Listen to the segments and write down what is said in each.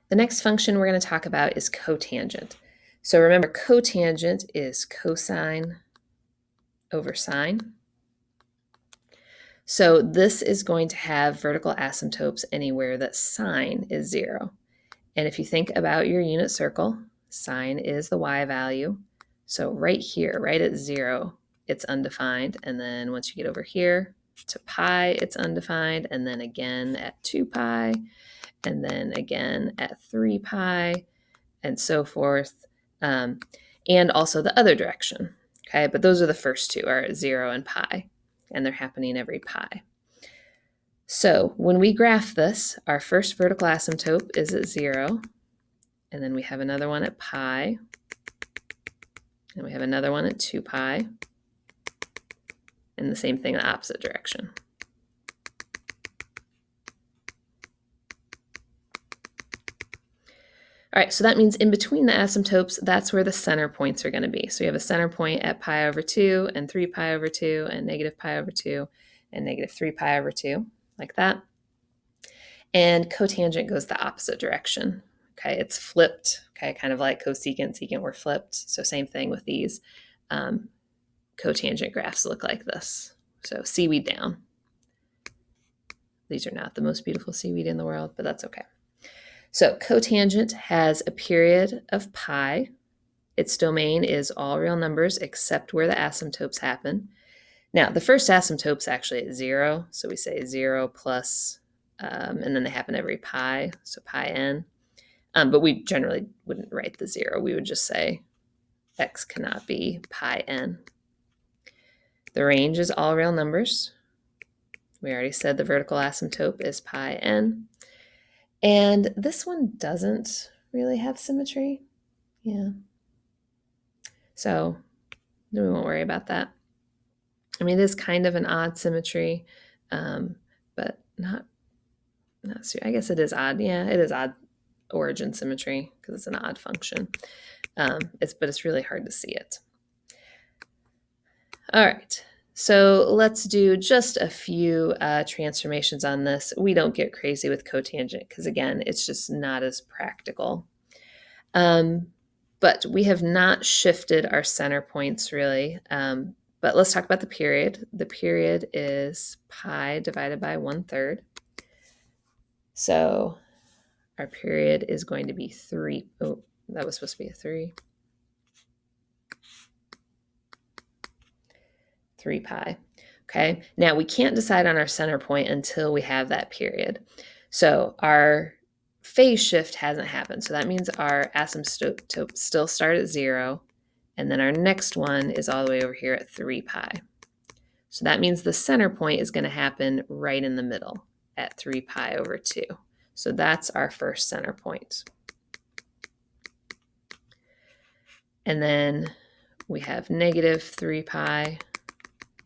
The next function we're going to talk about is cotangent. So remember, cotangent is cosine over sine. So this is going to have vertical asymptotes anywhere that sine is 0. And if you think about your unit circle, sine is the y value. So right here, right at 0, it's undefined. And then once you get over here to pi, it's undefined. And then again at 2 pi, and then again at 3 pi, and so forth. And also the other direction. Okay, but those are the first two, are at 0 and pi, and they're happening every pi. So when we graph this, our first vertical asymptote is at 0, and then we have another one at pi, and we have another one at 2 pi, and the same thing in the opposite direction. All right, so that means in between the asymptotes, that's where the center points are going to be. So you have a center point at pi over 2, and 3 pi over 2, and negative pi over 2, and negative 3 pi over 2, like that. And cotangent goes the opposite direction. Okay, it's flipped, okay, kind of like cosecant, secant were flipped. So same thing with these. Cotangent graphs look like this. So seaweed down. These are not the most beautiful seaweed in the world, but that's okay. So cotangent has a period of pi. Its domain is all real numbers except where the asymptotes happen. Now, the first asymptote's actually at 0, so we say 0 plus, and then they happen every pi, so pi n. But we generally wouldn't write the 0. We would just say x cannot be pi n. The range is all real numbers. We already said the vertical asymptote is pi n. And this one doesn't really have symmetry. Yeah. So we won't worry about that. I mean, it is kind of an odd symmetry, but not I guess it is odd. Yeah, it is odd origin symmetry because it's an odd function. But it's really hard to see it. All right. So let's do just a few transformations on this. We don't get crazy with cotangent because, again, it's just not as practical. But we have not shifted our center points really. But let's talk about the period. The period is pi divided by 1/3. So our period is going to be 3. Oh, that was supposed to be a 3. 3 pi. Okay, now we can't decide on our center point until we have that period. So our phase shift hasn't happened. So that means our asymptotes still start at 0. And then our next one is all the way over here at 3 pi. So that means the center point is going to happen right in the middle at 3 pi over 2. So that's our first center point. And then we have negative 3 pi,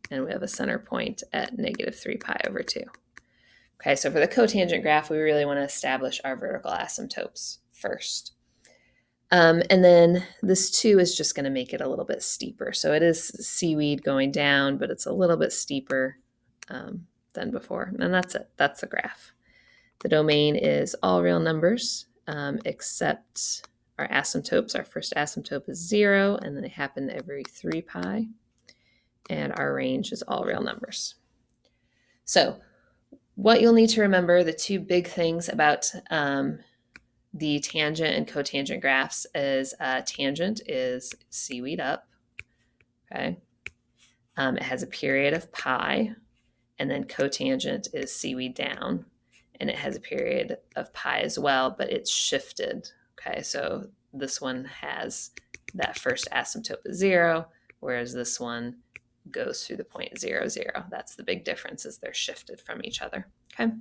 and we have a center point at negative 3 pi over 2. Okay, so for the cotangent graph, we really want to establish our vertical asymptotes first. And then this 2 is just going to make it a little bit steeper. So it is seaweed going down, but it's a little bit steeper than before. And that's it. That's the graph. The domain is all real numbers except our asymptotes. Our first asymptote is 0, and then they happen every 3 pi. And our range is all real numbers. So what you'll need to remember, the two big things about the tangent and cotangent graphs is tangent is seaweed up, okay? It has a period of pi, and then cotangent is seaweed down, and it has a period of pi as well, but it's shifted, okay? So this one has that first asymptote is 0, whereas this one goes through the point 0, 0. That's the big difference, is they're shifted from each other, okay?